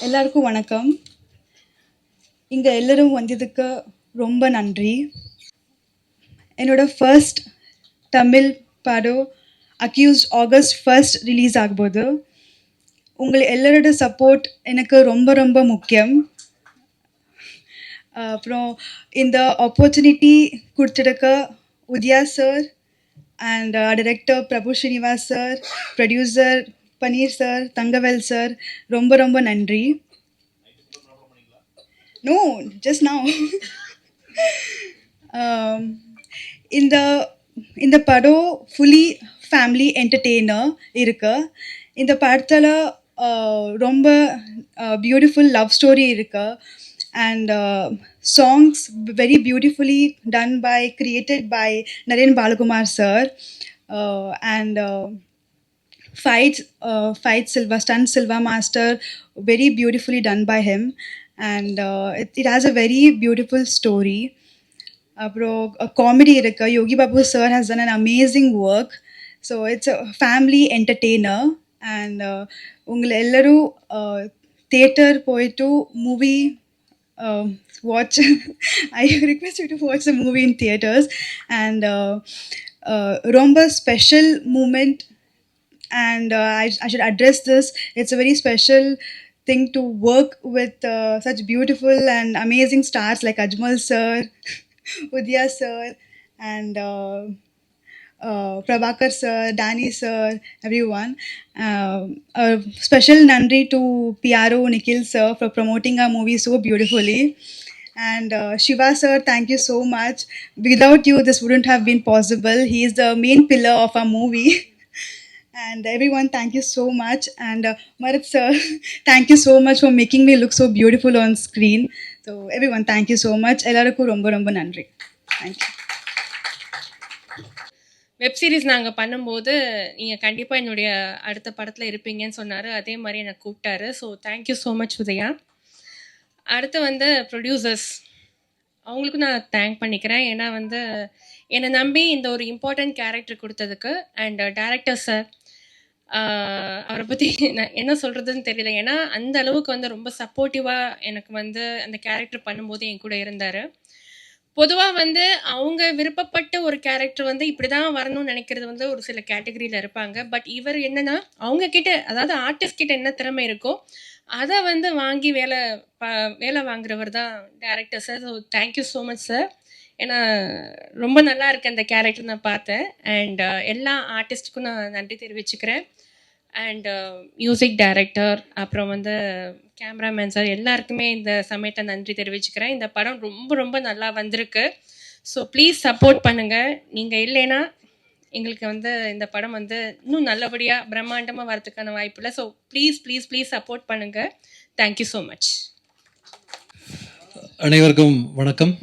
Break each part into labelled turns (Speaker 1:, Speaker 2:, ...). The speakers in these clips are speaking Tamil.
Speaker 1: எல்லாருக்கும் வணக்கம். இங்கே எல்லோரும் வந்ததுக்கு ரொம்ப நன்றி. என்னோட ஃபர்ஸ்ட் தமிழ் படம் அக்யூஸ்ட் ஆகஸ்ட் 1 ரிலீஸ் ஆகும்போது உங்கள் எல்லாரோட சப்போர்ட் எனக்கு ரொம்ப ரொம்ப முக்கியம். அப்புறம் இந்த ஆப்பர்ச்சுனிட்டி கொடுத்துருக்க Udaya sir and director Prabhu Srinivas sir, producer Panneer sir, Thangavel sir, ரொம்ப ரொம்ப நன்றி. No, just now. இந்த படம் ஃபுல்லி ஃபேமிலி என்டர்டெய்னர் இருக்கு. இந்த படத்தில் ரொம்ப பியூட்டிஃபுல் லவ் ஸ்டோரி இருக்கு. And songs very beautifully done by, created by Naren Balakumar sir. And fight Silva, stunt Silva master, very beautifully done by him. And it has a very beautiful story. A comedy irukka. Yogi Babu sir has done an amazing work. So it's a family entertainer. And ungal ellaru theater poitu movie watch. I request you to watch the movie in theaters. And romba special moment. And I should address this. It's a very special thing to work with such beautiful and amazing stars like Ajmal sir, Udaya sir, and Prabhakar sir, Danny sir, everyone. A special nandri to PRO Nikhil sir for promoting our movie so beautifully. And Shiva sir, thank you so much. Without you, this wouldn't have been possible. He is the main pillar of our movie. And everyone, thank you so much. And Marat sir, thank you so much for making me look so beautiful on screen. So everyone, thank you so much. Ellarukku romba romba nandri. Thank you.
Speaker 2: Web series நாங்கள் பண்ணும்போது நீங்கள் கண்டிப்பாக என்னுடைய அடுத்த படத்தில் இருப்பீங்கன்னு சொன்னார். அதே மாதிரி எனக்கு கூப்பிட்டாரு. So thank you so much Udaya. அடுத்து ப்ரொடியூசர்ஸ், அவங்களுக்கும் நான் தேங்க் பண்ணிக்கிறேன். ஏன்னா என்னை நம்பி இந்த ஒரு இம்பார்ட்டண்ட் கேரக்டர் கொடுத்ததுக்கு. அண்ட் டைரக்டர் சார், அவரை பற்றி நான் என்ன சொல்கிறதுன்னு தெரியல. ஏன்னா அந்த அளவுக்கு ரொம்ப சப்போர்ட்டிவாக எனக்கு அந்த கேரக்டர் பண்ணும்போது என் கூட இருந்தார். பொதுவாக அவங்க விருப்பப்பட்ட ஒரு கேரக்டர் இப்படி தான் வரணும்னு நினைக்கிறது ஒரு சில கேட்டகரியில் இருப்பாங்க. பட் இவர் என்னன்னா அவங்க கிட்ட, அதாவது ஆர்டிஸ்ட் கிட்ட என்ன திறமை இருக்கோ அதை வாங்கி வேலை வாங்குறவர் தான் director sir. So thank you so much sir. ஏன்னா ரொம்ப நல்லா இருக்கு அந்த கேரக்டர் நான் பார்த்தேன். அண்ட் எல்லா ஆர்டிஸ்ட்டுக்கும் நான் நன்றி தெரிவிச்சுக்கிறேன். அண்ட் மியூசிக் டைரக்டர், அப்புறம் கேமராமேன் சார், எல்லாருக்குமே இந்த சமயத்தை நன்றி தெரிவிச்சுக்கிறேன். இந்த படம் ரொம்ப ரொம்ப நல்லா வந்திருக்கு. ஸோ ப்ளீஸ் சப்போர்ட் பண்ணுங்கள். நீங்கள் இல்லைன்னா எங்களுக்கு இந்த படம் இன்னும் நல்லபடியாக பிரம்மாண்டமாக வரதுக்கான வாய்ப்பு இல்லை. So please please please support பண்ணுங்கள். Thank you so much.
Speaker 3: அனைவருக்கும் வணக்கம்.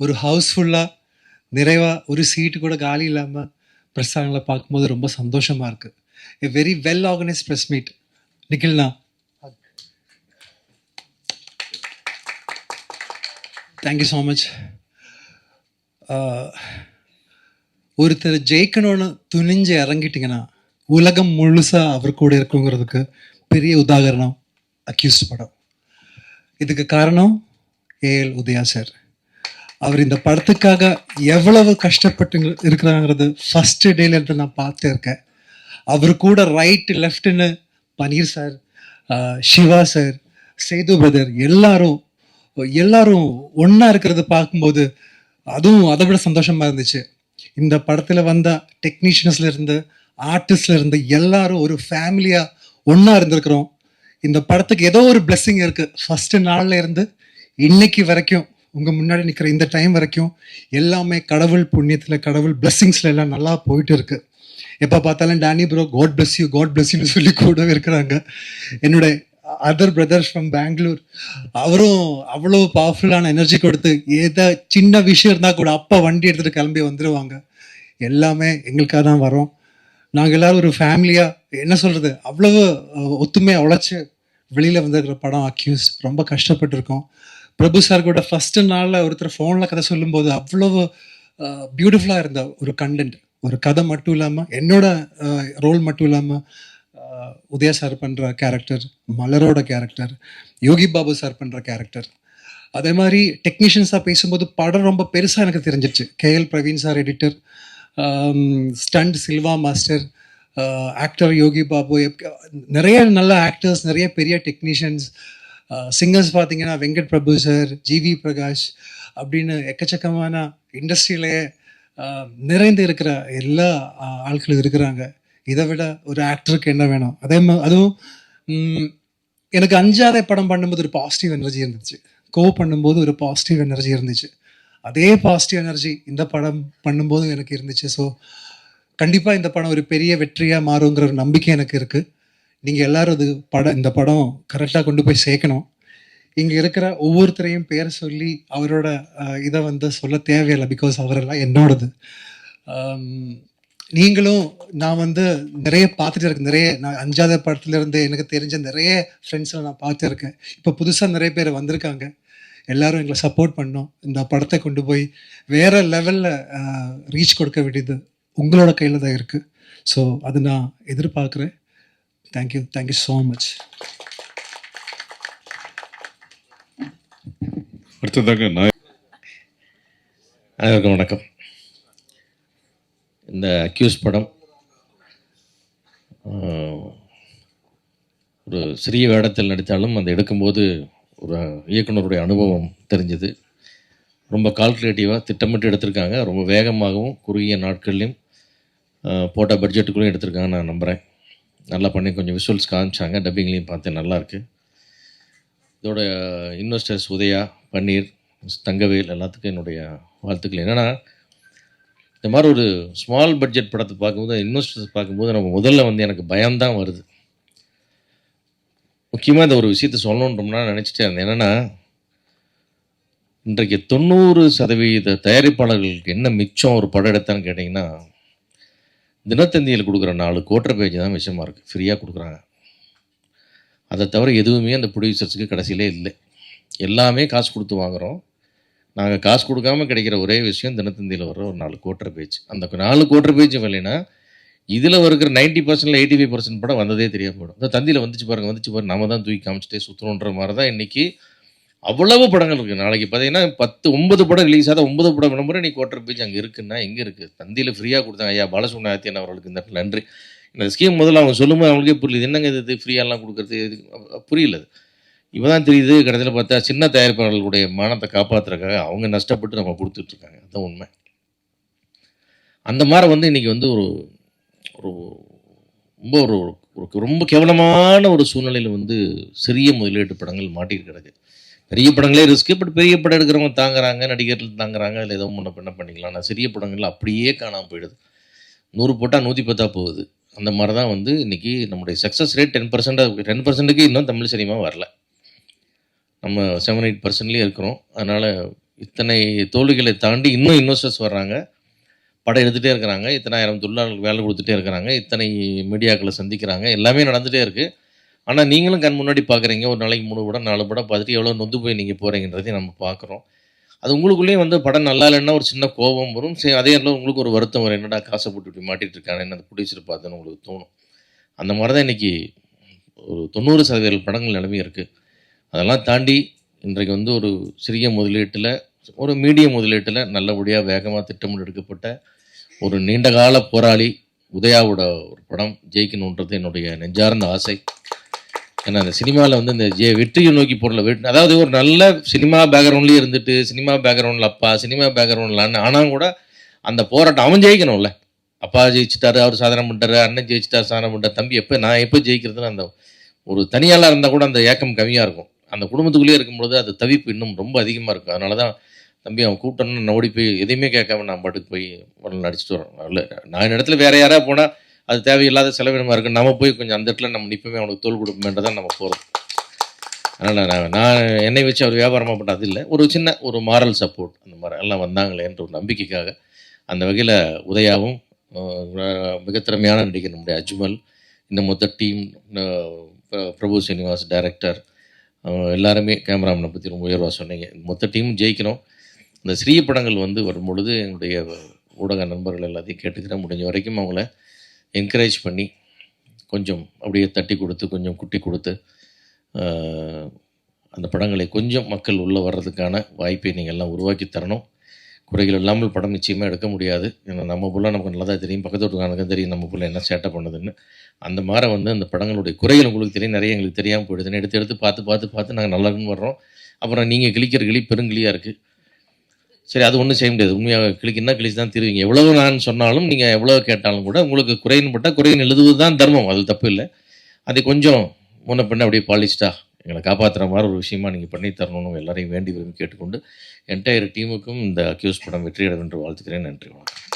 Speaker 3: ஒரு ஹவுஸ்ஃபுல்லாக நிறைவாக ஒரு சீட்டு கூட காலி இல்லாமல் பிரஸ்தானங்களை பார்க்கும்போது ரொம்ப சந்தோஷமாக இருக்குது. A very well organized press meet. Nikhilna, thank you so much. ஒருத்தர் ஜெயிக்கணும்னு துணிஞ்சு இறங்கிட்டிங்கன்னா உலகம் முழுசாக அவர் கூட இருக்குங்கிறதுக்கு பெரிய உதாரணம் அக்யூஸ்ட் படம். இதுக்கு காரணம் ஏஎல் உதயா சார். அவர் இந்த படத்துக்காக எவ்வளவு கஷ்டப்பட்டு இருக்கிறாங்கிறது ஃபஸ்ட்டு டேலேருந்து நான் பார்த்து இருக்கேன். அவர் கூட ரைட்டு லெஃப்ட்டுன்னு Panneer sir, Siva sir, Sethu brother, எல்லாரும் ஒன்றா இருக்கிறத பார்க்கும்போது அதுவும் அதை விட சந்தோஷமாக இருந்துச்சு. இந்த படத்தில் வந்த டெக்னீஷியன்ஸ்லேருந்து ஆர்டிஸ்ட்லேருந்து எல்லாரும் ஒரு ஃபேமிலியாக ஒன்றா இருந்திருக்கிறோம். இந்த படத்துக்கு ஏதோ ஒரு பிளெஸ்ஸிங் இருக்குது. ஃபஸ்ட்டு நாளில் இருந்து இன்னைக்கு வரைக்கும் உங்கள் முன்னாடி நிற்கிற இந்த டைம் வரைக்கும் எல்லாமே கடவுள் புண்ணியத்தில், கடவுள் பிளெஸ்ஸிங்ஸில் எல்லாம் நல்லா போயிட்டு இருக்குது. எப்போ பார்த்தாலும் டேனி ப்ரோ காட் பிளஸ் யூன்னு சொல்லி கூட இருக்கிறாங்க. என்னோட அதர் பிரதர்ஸ் ஃப்ரம் பெங்களூர், அவரும் அவ்வளோ பவர்ஃபுல்லான எனர்ஜி கொடுத்து ஏதோ சின்ன விஷயம் இருந்தால் கூட அப்பா வண்டி எடுத்துகிட்டு கிளம்பி வந்துடுவாங்க. எல்லாமே எங்களுக்காக தான் வரோம். நாங்கள் எல்லோரும் ஒரு ஃபேமிலியாக என்ன சொல்கிறது, அவ்வளவு ஒத்துமையாக உழைச்சி வெளியில் வந்துருக்கிற படம் அக்யூஸ்ட். ரொம்ப கஷ்டப்பட்டுருக்கோம். பிரபு சார் கூட ஃபஸ்ட்டு நாளில் ஒருத்தர் ஃபோனில் கதை சொல்லும்போது அவ்வளவு பியூட்டிஃபுல்லாக இருந்த ஒரு கண்டென்ட். ஒரு கதை மட்டும் இல்லாமல் என்னோட ரோல் மட்டும் இல்லாமல் உதயா சார் பண்ணுற கேரக்டர், மலரோட கேரக்டர், யோகி பாபு சார் பண்ணுற கேரக்டர், அதே மாதிரி டெக்னீஷியன்ஸாக பேசும்போது படம் ரொம்ப பெருசாக எனக்கு தெரிஞ்சிச்சு. KL Praveen sir editor, stunt Silva master, actor Yogi Babu, நிறைய நல்ல ஆக்டர்ஸ், நிறைய பெரிய டெக்னீஷியன்ஸ், சிங்கர்ஸ் பார்த்தீங்கன்னா வெங்கட் பிரபு சார், ஜிவி பிரகாஷ் அப்படின்னு எக்கச்சக்கமான இண்டஸ்ட்ரியிலேயே நிறைந்து இருக்கிற எல்லா ஆட்களும் இருக்கிறாங்க. இதை விட ஒரு ஆக்டருக்கு என்ன வேணும்? அதுவும் எனக்கு அஞ்சாவது படம் பண்ணும்போது ஒரு பாசிட்டிவ் எனர்ஜி இருந்துச்சு, பண்ணும்போது ஒரு பாசிட்டிவ் எனர்ஜி இருந்துச்சு. அதே பாசிட்டிவ் எனர்ஜி இந்த படம் பண்ணும்போது எனக்கு இருந்துச்சு. ஸோ கண்டிப்பாக இந்த படம் ஒரு பெரிய வெற்றியாக மாறுங்கிற ஒரு நம்பிக்கை எனக்கு இருக்குது. நீங்கள் எல்லோரும் இந்த படம் கரெக்டாக கொண்டு போய் சேர்க்கணும். இங்கே இருக்கிற ஒவ்வொருத்தரையும் பேர் சொல்லி அவரோட இதை சொல்ல தேவையில்லை, பிகாஸ் அவரெல்லாம் என்னோடது. நீங்களும் நான் நிறைய பார்த்துட்டு இருக்கேன். நான் 5வது படத்துலேருந்து எனக்கு தெரிஞ்ச நிறைய ஃப்ரெண்ட்ஸில் நான் பார்த்துருக்கேன். இப்போ புதுசாக நிறைய பேர் வந்திருக்காங்க. எல்லாரும் எங்களை சப்போர்ட் பண்ணோம். இந்த படத்தை கொண்டு போய் வேறு லெவலில் ரீச் கொடுக்க வேண்டியது உங்களோட கையில் தான் இருக்குது. ஸோ அது நான் எதிர்பார்க்குறேன். Thank you so much.
Speaker 4: அடுத்ததாக அனைவருக்கும் வணக்கம். இந்த அக்யூஸ் படம் ஒரு சிறிய வேடத்தில் நடித்தாலும் அந்த எடுக்கும்போது ஒரு இயக்குனருடைய அனுபவம் தெரிஞ்சது. ரொம்ப கால்குலேட்டிவாக திட்டமிட்டு எடுத்திருக்காங்க. ரொம்ப வேகமாகவும் குறுகிய நாட்கள்லையும் போட்ட பட்ஜெட்டுக்குள்ளேயும் எடுத்திருக்காங்க நான் நம்புகிறேன். நல்லா பண்ணி கொஞ்சம் விஷுவல்ஸ் காமிச்சாங்க, டப்பிங்லேயும் பார்த்தேன், நல்லாயிருக்கு. இதோட இன்வெஸ்டர்ஸ் உதயா, பன்னீர், தங்கவேல் எல்லாத்துக்கும் என்னுடைய வாழ்த்துக்கள். என்னென்னா இந்த மாதிரி ஒரு ஸ்மால் பட்ஜெட் படத்தை பார்க்கும்போது, இன்வெஸ்டர்ஸ் பார்க்கும்போது நம்ம முதல்ல எனக்கு பயம்தான் வருது. முக்கியமாக இந்த ஒரு விஷயத்தை சொல்லணுன்றோம்னா நினச்சிட்டே இருந்தேன். என்னென்னா இன்றைக்கு 90% தயாரிப்பாளர்களுக்கு என்ன மிச்சம் ஒரு படம் எடுத்தான்னு கேட்டிங்கன்னா, தினத்தந்தியில் கொடுக்குற 4 கோட்டர் பேஜ் தான் விஷயமா இருக்குது. ஃப்ரீயாக கொடுக்குறாங்க. அதை தவிர எதுவுமே அந்த ப்ரொடியூசர்ஸுக்கு கடைசியிலே இல்லை. எல்லாமே காசு கொடுத்து வாங்குகிறோம். நாங்கள் காசு கொடுக்காமல் கிடைக்கிற ஒரே விஷயம் தினத்தந்தியில் வர ஒரு 4 கோட்டர் பேஜ். அந்த 4 கோட்டர் பேஜும் இல்லைன்னா இதில் இருக்கிற 90%, 85% படம் வந்ததே தெரியாம போயிடும். இந்த தந்தியில் வந்துச்சு பாருங்க, நம்ம தான் தூக்கி காமிச்சிட்டே சுற்றணுன்ற மாதிரி தான் இன்றைக்கி அவ்வளவு படங்கள் இருக்குது. நாளைக்கு பார்த்தீங்கன்னா 9 படம் ரிலீஸ் ஆகாத 9 படம் விளம்பரம் நீ கோட்டர் பேஜ் அங்கே இருக்குன்னா எங்கே இருக்குது? தந்தியில் ஃப்ரீயாக கொடுத்தாங்க. ஐயா பாலசுப்ரமணியன் அவர்களுக்கு இந்த நன்றி. இந்த ஸ்கீம் முதல்ல அவங்க சொல்லும்போது அவங்களுக்கே புரியல, என்னங்க இது ஃப்ரீயாலாம் கொடுக்குறது, புரியல. இப்போ தான் தெரியுது. கடைசியில் பார்த்தா சின்ன தயாரிப்பாளர்களுடைய மானத்தை காப்பாற்றுறதுக்காக அவங்க நஷ்டப்பட்டு நம்ம கொடுத்துட்ருக்காங்க. அதுதான் உண்மை. அந்த மாதிரி இன்றைக்கி ஒரு ஒரு ரொம்ப ரொம்ப கேவலமான ஒரு சூழ்நிலையில் சிறிய முதலீட்டு படங்கள் மாட்டிட்டு கிடக்கு. பெரிய படங்களே ரிஸ்க்கு, பட் பெரிய படம் எடுக்கிறவங்க தாங்குறாங்க, நடிகர்கள் தாங்குறாங்க, அதில் ஏதோ என்ன பண்ணிக்கலாம். ஆனால் சிறிய படங்கள் அப்படியே காணாமல் போயிடுது. 100 போட்டால் 110 போகுது. அந்த மாதிரி தான் இன்றைக்கி நம்முடைய சக்ஸஸ் ரேட் 10%க்கு இன்னும் தமிழ் சினிமா வரல. நம்ம 7-8%லேயே இருக்கிறோம். அதனால் இத்தனை தோல்விகளை தாண்டி இன்னும் இன்வெஸ்டர்ஸ் வர்றாங்க, படம் எடுத்துகிட்டே இருக்கிறாங்க, இத்தனை ஆயிரம் தொழிலாளர்களுக்கு வேலை கொடுத்துட்டே இருக்கிறாங்க, இத்தனை மீடியாக்களை சந்திக்கிறாங்க, எல்லாமே நடந்துகிட்டே இருக்குது. ஆனால் நீங்களும் கண் முன்னாடி பார்க்குறீங்க. ஒரு நாளைக்கு 3 படம் 4 படம் பார்த்துட்டு எவ்வளோ நொந்து போய் நீங்கள் போகிறீங்கன்றதையும் நம்ம பார்க்குறோம். அது உங்களுக்குள்ளேயே படம் நல்லா இல்லைன்னா ஒரு சின்ன கோபம் வரும். சரி, அதே இடத்துல உங்களுக்கு ஒரு வருத்தம் வரும், என்னடா காசை போட்டு இப்படி மாட்டிகிட்டு இருக்காங்க, என்ன அந்த ப்ரொடியூசர் பார்த்துன்னு உங்களுக்கு தோணும். அந்த மாதிரி தான் இன்றைக்கி ஒரு 90% படங்கள் நிலைமை இருக்குது. அதெல்லாம் தாண்டி இன்றைக்கு ஒரு சிறிய முதலீட்டில், ஒரு மீடியம் முதலீட்டில் நல்லபடியாக வேகமாக திட்டமிட்டு எடுக்கப்பட்ட ஒரு நீண்டகால போராளி உதயாவோட ஒரு படம் ஜெயிக்கணுன்றது என்னுடைய நெஞ்சார்ந்த ஆசை. ஏன்னா அந்த சினிமாவில் இந்த வெற்றியை நோக்கி போடல, அதாவது ஒரு நல்ல சினிமா பேக்ரவுண்ட்லேயே இருந்துட்டு, சினிமா பேக்ரவுண்டில் அப்பா, சினிமா பேக்ரவுண்டில் அண்ணன், ஆனால் கூட அந்த போராட்டம் அவன் ஜெயிக்கணும்ல. அப்பா ஜெயிச்சிட்டாரு, அவர் சாதனை பண்ணிட்டாரு, அண்ணன் ஜெயிச்சிட்டார், சாதனை பண்ணிட்டார், தம்பி நான் எப்போ ஜெயிக்கிறதுன்னு அந்த ஒரு தனியாளாக இருந்தால் கூட அந்த ஏக்கம் கம்மியாக இருக்கும். அந்த குடும்பத்துக்குள்ளேயே இருக்கும்பொழுது அது தவிப்பு இன்னும் ரொம்ப அதிகமாக இருக்கும். அதனால தான் தம்பி அவன் கூப்பிட்டோன்னு நான் ஓடி போய் எதையுமே கேட்காம நான் பாட்டுக்கு போய் உடனே நடிச்சிட்டு வரோம். இல்லை, நான் இடத்துல வேறு யாராவது போனால் அது தேவையில்லாத செலவினமாக இருக்குது. நம்ம போய் கொஞ்சம் அந்த இடத்துல நம்ம நிற்பமே, அவனுக்கு தோல் கொடுப்போமேன்றதான் நம்ம போகிறது. அதனால் நான் என்னை வச்சு அவர் வியாபாரமாக பண்ண அது இல்லை, ஒரு சின்ன ஒரு மாரல் சப்போர்ட் அந்த மாதிரி எல்லாம் வந்தாங்களேன்ற ஒரு நம்பிக்கைக்காக. அந்த வகையில் உதயாவும் மிக திறமையான நடிகர் நம்முடைய அஜ்மல், இந்த மொத்த டீம், பிரபு சீனிவாஸ் டைரக்டர், எல்லாருமே, கேமராமேனை பற்றி ரொம்ப உயர்வாக சொன்னீங்க. மொத்த டீமும் ஜெயிக்கணும். இந்த சிறிய படங்கள் வரும்பொழுது என்னுடைய ஊடக நண்பர்கள் எல்லாத்தையும் கேட்டுக்கிறேன். முடிஞ்ச வரைக்கும் அவங்கள என்கரேஜ் பண்ணி கொஞ்சம் அப்படியே தட்டி கொடுத்து, கொஞ்சம் குட்டி கொடுத்து, அந்த படங்களை கொஞ்சம் மக்கள் உள்ளே வர்றதுக்கான வாய்ப்பை நீங்கள் எல்லாம் உருவாக்கி தரணும். குறைகள் இல்லாமல் படம் நிச்சயமாக எடுக்க முடியாது. ஏன்னா நம்ம புள்ள நமக்கு நல்லா தான் தெரியும், பக்கத்து வீட்டுக்காரனுக்கும் தெரியும் நம்ம புள்ள என்ன சேட்டை பண்ணுதுன்னு. அந்த மாதிரி வந்து அந்த படங்களுடைய குறைகள் உங்களுக்கு தெரியும், நிறைய எங்களுக்கு தெரியாமல் போயிடுதுன்னு எடுத்து எடுத்து பார்த்து நாங்கள் நல்லா இருக்குன்னு வர்றோம். அப்புறம் நீங்கள் கிளிக்கிற கிளி பெருங்கிளியாக இருக்குது. சரி, அது ஒன்றும் செய்ய முடியாது. உண்மையாக கிளிக்குன்னா கிளிச்சு தான் தருவீங்க. எவ்வளவு நான் சொன்னாலும், நீங்கள் எவ்வளோ கேட்டாலும் கூட உங்களுக்கு குறைன்னு பட்டால் குறைன்னு எழுதுவது தான் தர்மம், அது தப்பு இல்லை. அதை கொஞ்சம் முன்ன பின்ன அப்படியே பாலிஷ்டாக எங்களை காப்பாற்றுற மாதிரி ஒரு விஷயமா நீங்கள் பண்ணி தரணும்னு எல்லாரையும் வேண்டி விரும்பி கேட்டுக்கொண்டு என்டையர் டீமுக்கும் இந்த அக்யூஸ் படம் வெற்றியடையும் என்று வாழ்த்துக்கிறேன். நன்றி, வணக்கம்.